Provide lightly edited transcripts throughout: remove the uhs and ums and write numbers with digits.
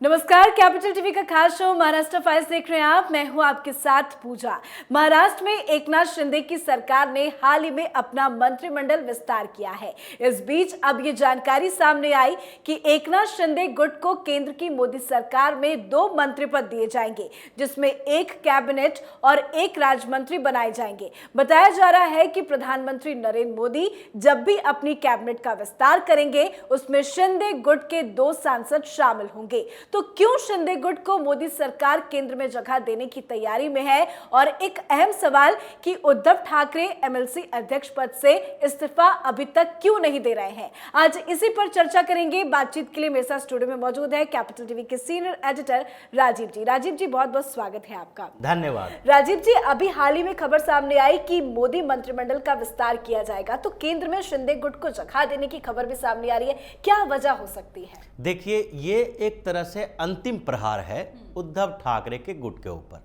नमस्कार, capital TV का खास शो महाराष्ट्र फाइल्स देख रहे हैं आप। मैं हूं आपके साथ पूजा। महाराष्ट्र में एकनाथ शिंदे की सरकार ने हाल ही में अपना मंत्रिमंडल विस्तार किया है। इस बीच अब ये जानकारी सामने आई कि एकनाथ शिंदे गुट को केंद्र की मोदी सरकार में 2 मंत्री पद दिए जाएंगे, जिसमें एक कैबिनेट और एक राज्य मंत्री बनाए जाएंगे। बताया जा रहा है कि प्रधानमंत्री नरेंद्र मोदी जब भी अपनी कैबिनेट का विस्तार करेंगे, उसमें शिंदे गुट के 2 सांसद शामिल होंगे। तो क्यों शिंदे गुट को मोदी सरकार केंद्र में जगह देने की तैयारी में है? और एक अहम सवाल कि उद्धव ठाकरे एमएलसी अध्यक्ष पद से इस्तीफा अभी तक क्यों नहीं दे रहे हैं। आज इसी पर चर्चा करेंगे। बातचीत के लिए मेरे साथ स्टूडियो में मौजूद है कैपिटल टीवी के सीनियर एडिटर राजीव जी। राजीव जी, बहुत बहुत स्वागत है आपका। धन्यवाद। राजीव जी, अभी हाल ही में खबर सामने आई कि मोदी मंत्रिमंडल का विस्तार किया जाएगा, तो केंद्र में शिंदे गुट को जगह देने की खबर भी सामने आ रही है। क्या वजह हो सकती है? देखिए, ये एक तरह से अंतिम प्रहार है उद्धव ठाकरे के गुट के ऊपर।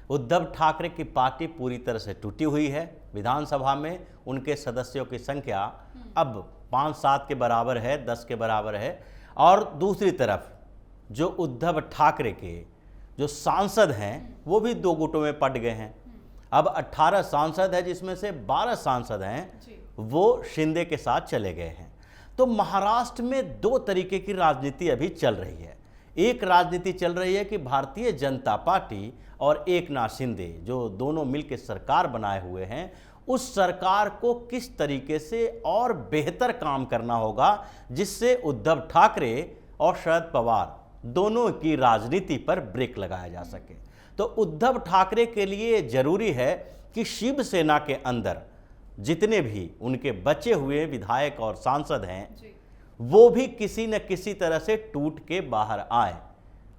उद्धव ठाकरे की पार्टी पूरी तरह से टूटी हुई है। विधानसभा में उनके सदस्यों की संख्या अब 5-7 के बराबर है, 10 के बराबर है। और दूसरी तरफ जो उद्धव ठाकरे के जो सांसद हैं वो भी 2 गुटों में पट गए हैं। अब 18 सांसद है, जिसमें से 12 सांसद हैं वो शिंदे के साथ चले गए हैं। तो महाराष्ट्र में 2 तरीके की राजनीति अभी चल रही है। एक राजनीति चल रही है कि भारतीय जनता पार्टी और एकनाथ शिंदे जो दोनों मिलकर सरकार बनाए हुए हैं, उस सरकार को किस तरीके से और बेहतर काम करना होगा, जिससे उद्धव ठाकरे और शरद पवार दोनों की राजनीति पर ब्रेक लगाया जा सके। तो उद्धव ठाकरे के लिए जरूरी है कि शिवसेना के अंदर जितने भी उनके बचे हुए विधायक और सांसद हैं वो भी किसी न किसी तरह से टूट के बाहर आए।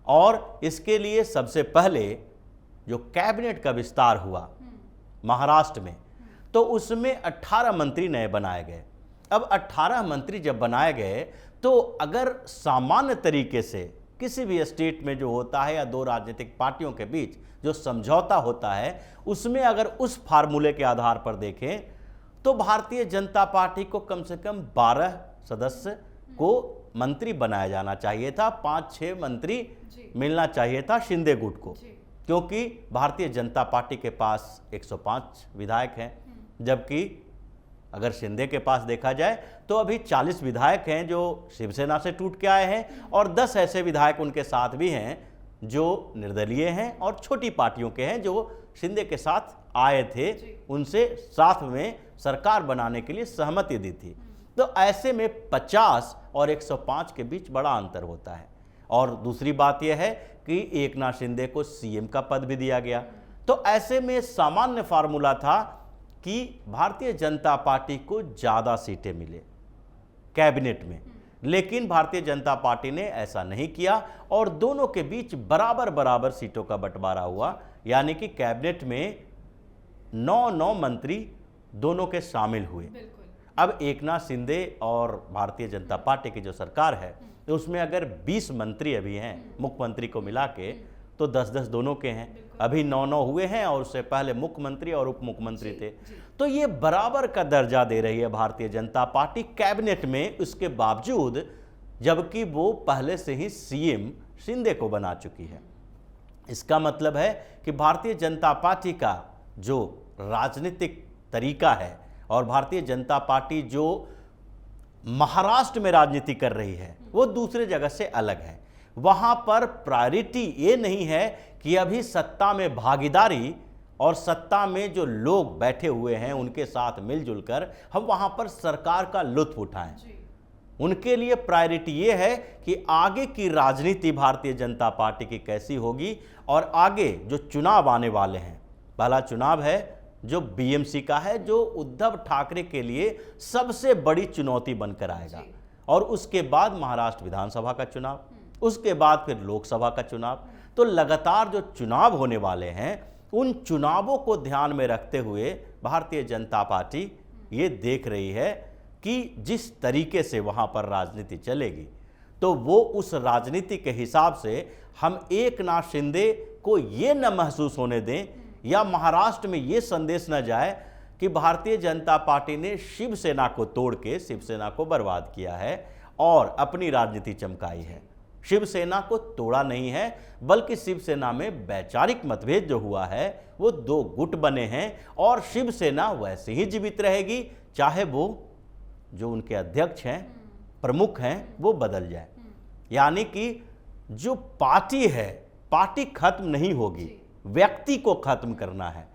और इसके लिए सबसे पहले जो कैबिनेट का विस्तार हुआ महाराष्ट्र में, तो उसमें 18 मंत्री नए बनाए गए। अब 18 मंत्री जब बनाए गए, तो अगर सामान्य तरीके से किसी भी स्टेट में जो होता है या 2 राजनीतिक पार्टियों के बीच जो समझौता होता है, उसमें अगर उस फार्मूले के आधार पर देखें तो भारतीय जनता पार्टी को कम से कम 12 सदस्य को मंत्री बनाया जाना चाहिए था। 5-6 मंत्री मिलना चाहिए था शिंदे गुट को, क्योंकि भारतीय जनता पार्टी के पास 105 विधायक हैं, जबकि अगर शिंदे के पास देखा जाए तो अभी 40 विधायक हैं जो शिवसेना से टूट के आए हैं, और 10 ऐसे विधायक उनके साथ भी हैं जो निर्दलीय हैं और छोटी पार्टियों के हैं जो शिंदे के साथ आए थे, उनसे साथ में सरकार बनाने के लिए सहमति दी थी। तो ऐसे में 50 और 105 के बीच बड़ा अंतर होता है। और दूसरी बात यह है कि एकनाथ शिंदे को सीएम का पद भी दिया गया। तो ऐसे में सामान्य फार्मूला था कि भारतीय जनता पार्टी को ज़्यादा सीटें मिले कैबिनेट में, लेकिन भारतीय जनता पार्टी ने ऐसा नहीं किया और दोनों के बीच बराबर बराबर सीटों का बंटवारा हुआ। यानी कि कैबिनेट में 9 मंत्री दोनों के शामिल हुए। अब एकनाथ शिंदे और भारतीय जनता पार्टी की जो सरकार है, तो उसमें अगर 20 मंत्री अभी हैं मुख्यमंत्री को मिला के, तो 10-10 दोनों के हैं। अभी 9 हुए हैं, और उससे पहले मुख्यमंत्री और उप मुख्यमंत्री थे। तो ये बराबर का दर्जा दे रही है भारतीय जनता पार्टी कैबिनेट में, उसके बावजूद, जबकि वो पहले से ही सीएम शिंदे को बना चुकी है। इसका मतलब है कि भारतीय जनता पार्टी का जो राजनीतिक तरीका है और भारतीय जनता पार्टी जो महाराष्ट्र में राजनीति कर रही है, वो दूसरे जगह से अलग है। वहां पर प्रायोरिटी ये नहीं है कि अभी सत्ता में भागीदारी और सत्ता में जो लोग बैठे हुए हैं उनके साथ मिलजुल कर हम वहां पर सरकार का लुत्फ उठाएं। उनके लिए प्रायोरिटी ये है कि आगे की राजनीति भारतीय जनता पार्टी की कैसी होगी, और आगे जो चुनाव आने वाले हैं, पहला चुनाव है जो बीएमसी का है, जो उद्धव ठाकरे के लिए सबसे बड़ी चुनौती बनकर आएगा। और उसके बाद महाराष्ट्र विधानसभा का चुनाव, उसके बाद फिर लोकसभा का चुनाव। तो लगातार जो चुनाव होने वाले हैं, उन चुनावों को ध्यान में रखते हुए भारतीय जनता पार्टी ये देख रही है कि जिस तरीके से वहाँ पर राजनीति चलेगी, तो वो उस राजनीति के हिसाब से हम एकनाथ शिंदे को ये न महसूस होने दें, या महाराष्ट्र में ये संदेश न जाए कि भारतीय जनता पार्टी ने शिवसेना को तोड़ के शिवसेना को बर्बाद किया है और अपनी राजनीति चमकाई है। शिवसेना को तोड़ा नहीं है, बल्कि शिवसेना में वैचारिक मतभेद जो हुआ है वो दो गुट बने हैं और शिवसेना वैसे ही जीवित रहेगी, चाहे वो जो उनके अध्यक्ष हैं, प्रमुख हैं, वो बदल जाए। यानी कि जो पार्टी है, पार्टी खत्म नहीं होगी, व्यक्ति को खत्म करना है।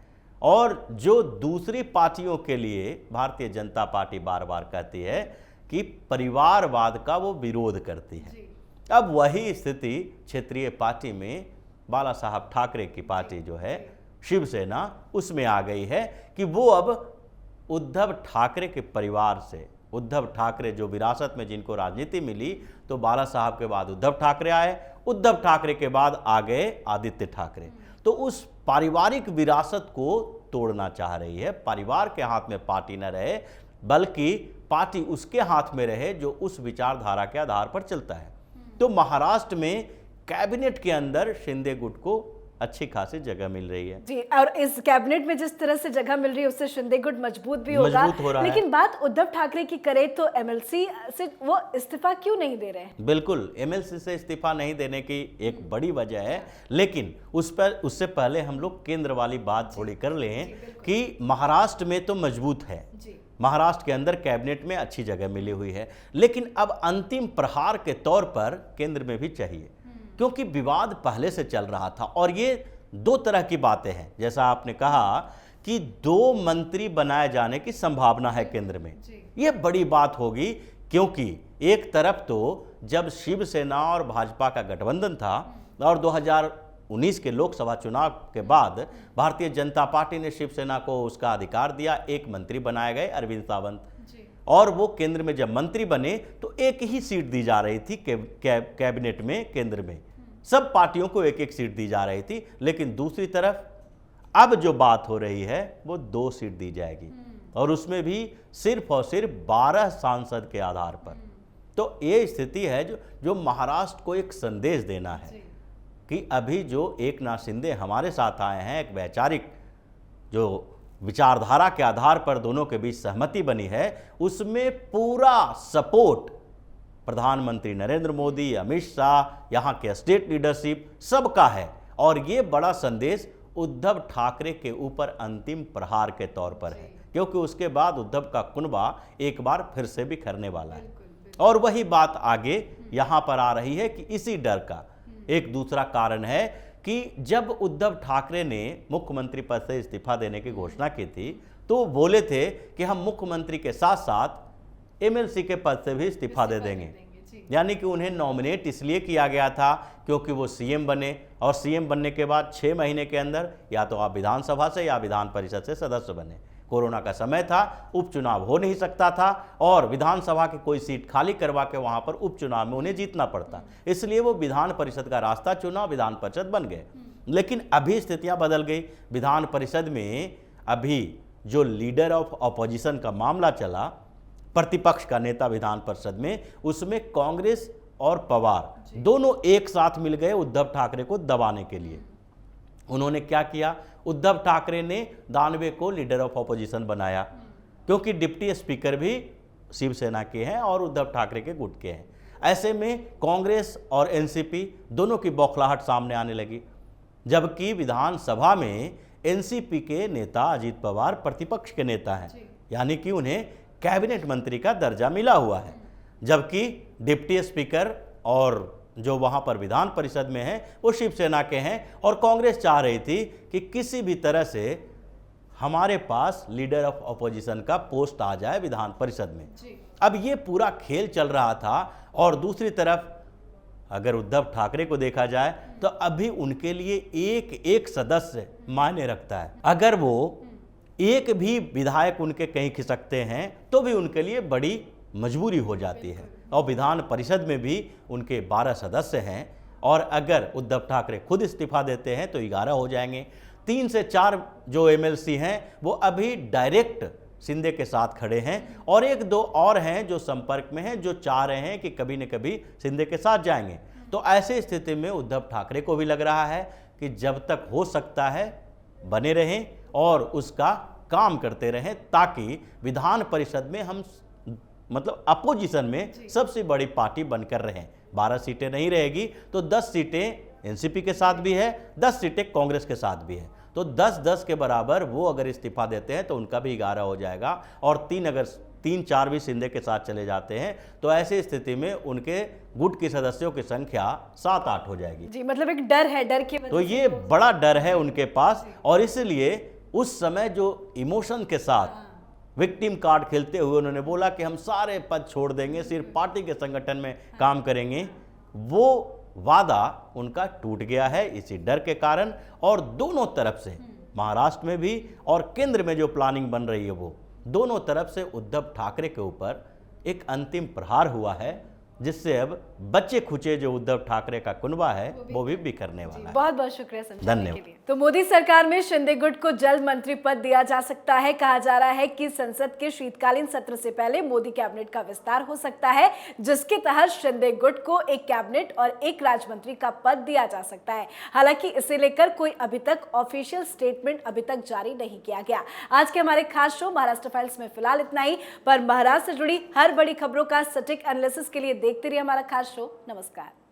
और जो दूसरी पार्टियों के लिए भारतीय जनता पार्टी बार बार कहती है कि परिवारवाद का वो विरोध करती है, अब वही स्थिति क्षेत्रीय पार्टी में बाला साहब ठाकरे की पार्टी जो है शिवसेना, उसमें आ गई है कि वो अब उद्धव ठाकरे के परिवार से, उद्धव ठाकरे जो विरासत में जिनको राजनीति मिली, तो बाला साहब के बाद उद्धव ठाकरे आए, उद्धव ठाकरे के बाद आ गए आदित्य ठाकरे, तो उस पारिवारिक विरासत को तोड़ना चाह रही है। परिवार के हाथ में पार्टी न रहे, बल्कि पार्टी उसके हाथ में रहे जो उस विचारधारा के आधार पर चलता है। तो महाराष्ट्र में कैबिनेट के अंदर शिंदे गुट को अच्छी खासी जगह मिल रही है जी, और इस कैबिनेट में जिस तरह से जगह मिल रही है उससे शिंदे गुट मजबूत भी होगा। हो रहा लेकिन है। बात उद्धव ठाकरे की करें तो एमएलसी से वो इस्तीफा क्यों नहीं दे रहे हैं? बिल्कुल, एमएलसी से इस्तीफा नहीं देने की एक बड़ी वजह है, लेकिन उससे पहले हम लोग केंद्र वाली बात थोड़ी कर लें कि महाराष्ट्र में तो मजबूत है, महाराष्ट्र के अंदर कैबिनेट में अच्छी जगह मिली हुई है, लेकिन अब अंतिम प्रहार के तौर पर केंद्र में भी चाहिए, क्योंकि विवाद पहले से चल रहा था। और ये दो तरह की बातें हैं, जैसा आपने कहा कि 2 मंत्री बनाए जाने की संभावना है केंद्र में, ये बड़ी बात होगी, क्योंकि एक तरफ तो जब शिवसेना और भाजपा का गठबंधन था और 2019 के लोकसभा चुनाव के बाद भारतीय जनता पार्टी ने शिवसेना को उसका अधिकार दिया, एक मंत्री बनाए गए अरविंद सावंत, और वो केंद्र में जब मंत्री बने तो एक ही सीट दी जा रही थी कैबिनेट में, केंद्र में सब पार्टियों को एक एक सीट दी जा रही थी। लेकिन दूसरी तरफ अब जो बात हो रही है वो 2 सीट दी जाएगी, और उसमें भी सिर्फ और सिर्फ 12 सांसद के आधार पर। तो ये स्थिति है जो महाराष्ट्र को एक संदेश देना है कि अभी जो एकनाथ शिंदे हमारे साथ आए हैं, एक वैचारिक जो विचारधारा के आधार पर दोनों के बीच सहमति बनी है, उसमें पूरा सपोर्ट प्रधानमंत्री नरेंद्र मोदी, अमित शाह, यहाँ के स्टेट लीडरशिप सबका है। और ये बड़ा संदेश उद्धव ठाकरे के ऊपर अंतिम प्रहार के तौर पर है, क्योंकि उसके बाद उद्धव का कुनबा एक बार फिर से बिखरने वाला है। और वही बात आगे यहाँ पर आ रही है कि इसी डर का एक दूसरा कारण है कि जब उद्धव ठाकरे ने मुख्यमंत्री पद से इस्तीफा देने की घोषणा की थी, तो बोले थे कि हम मुख्यमंत्री के साथ साथ एमएलसी के पद से भी इस्तीफा दे देंगे। यानी कि उन्हें नॉमिनेट इसलिए किया गया था क्योंकि वो सीएम बने, और सीएम बनने के बाद 6 महीने के अंदर या तो आप विधानसभा से या विधान परिषद से सदस्य बने। कोरोना का समय था, उपचुनाव हो नहीं सकता था, और विधानसभा की कोई सीट खाली करवा के वहां पर उपचुनाव में उन्हें जीतना पड़ता, इसलिए वो विधान परिषद का रास्ता चुना, विधान परिषद बन गए। लेकिन अभी स्थितियां बदल गई। विधान परिषद में अभी जो लीडर ऑफ अपोजिशन का मामला चला, प्रतिपक्ष का नेता विधान परिषद में, उसमें कांग्रेस और पवार दोनों एक साथ मिल गए उद्धव ठाकरे को दबाने के लिए। उन्होंने क्या किया? उद्धव ठाकरे ने दानवे को लीडर ऑफ अपोजिशन बनाया, क्योंकि डिप्टी स्पीकर भी शिवसेना के हैं और उद्धव ठाकरे के गुट के हैं। ऐसे में कांग्रेस और एनसीपी दोनों की बौखलाहट सामने आने लगी, जबकि विधानसभा में एनसीपी के नेता अजीत पवार प्रतिपक्ष के नेता हैं, यानी कि उन्हें कैबिनेट मंत्री का दर्जा मिला हुआ है, जबकि डिप्टी स्पीकर और जो वहां पर विधान परिषद में हैं वो शिवसेना के हैं। और कांग्रेस चाह रही थी कि किसी भी तरह से हमारे पास लीडर ऑफ अपोजिशन का पोस्ट आ जाए विधान परिषद में। अब ये पूरा खेल चल रहा था। और दूसरी तरफ अगर उद्धव ठाकरे को देखा जाए तो अभी उनके लिए एक एक सदस्य मायने रखता है। अगर वो एक भी विधायक उनके कहीं खिसकते हैं तो भी उनके लिए बड़ी मजबूरी हो जाती है। और विधान परिषद में भी उनके 12 सदस्य हैं, और अगर उद्धव ठाकरे खुद इस्तीफा देते हैं तो 11 हो जाएंगे। 3 से 4 जो एमएलसी हैं वो अभी डायरेक्ट शिंदे के साथ खड़े हैं, और 1-2 और हैं जो संपर्क में हैं, जो चाह रहे हैं कि कभी न कभी शिंदे के साथ जाएंगे। तो ऐसे स्थिति में उद्धव ठाकरे को भी लग रहा है कि जब तक हो सकता है बने रहें और उसका काम करते रहें, ताकि विधान परिषद में हम मतलब अपोजिशन में सबसे बड़ी पार्टी बनकर रहें। 12 सीटें नहीं रहेगी तो 10 सीटें एनसीपी के साथ भी है, 10 सीटें कांग्रेस के साथ भी है। तो 10-10 के बराबर वो अगर इस्तीफा देते हैं तो उनका भी 11 हो जाएगा, और 3-4 भी शिंदे के साथ चले जाते हैं तो ऐसी स्थिति में उनके गुट की सदस्यों की संख्या 7-8 हो जाएगी। जी, मतलब एक डर है, डर की वजह तो से ये बड़ा डर है उनके पास, और इसलिए उस समय जो इमोशन के साथ विक्टिम कार्ड खेलते हुए उन्होंने बोला कि हम सारे पद छोड़ देंगे, सिर्फ पार्टी के संगठन में काम करेंगे, वो वादा उनका टूट गया है इसी डर के कारण। और दोनों तरफ से, महाराष्ट्र में भी और केंद्र में जो प्लानिंग बन रही है, वो दोनों तरफ से उद्धव ठाकरे के ऊपर एक अंतिम प्रहार हुआ है, जिससे अब बच्चे खुचे जो उद्धव ठाकरे का कुनबा है वो भी बिखरने वाला है। बहुत बहुत शुक्रिया समझाने धन्यवाद। के लिए। तो मोदी सरकार में शिंदे गुट को जल्द मंत्री पद दिया जा सकता है। कहा जा रहा है कि संसद के शीतकालीन सत्र से पहले मोदी कैबिनेट का विस्तार हो सकता है, जिसके तहत शिंदे गुट को एक कैबिनेट और एक राज्य मंत्री का पद दिया जा सकता है। हालांकि इसे लेकर कोई अभी तक ऑफिशियल स्टेटमेंट अभी तक जारी नहीं किया गया। आज के हमारे खास शो महाराष्ट्र फाइल्स में फिलहाल इतना ही, पर महाराष्ट्र से जुड़ी हर बड़ी खबरों का सटीक एनालिसिस के लिए देखते रहिए हमारा खास शो। नमस्कार।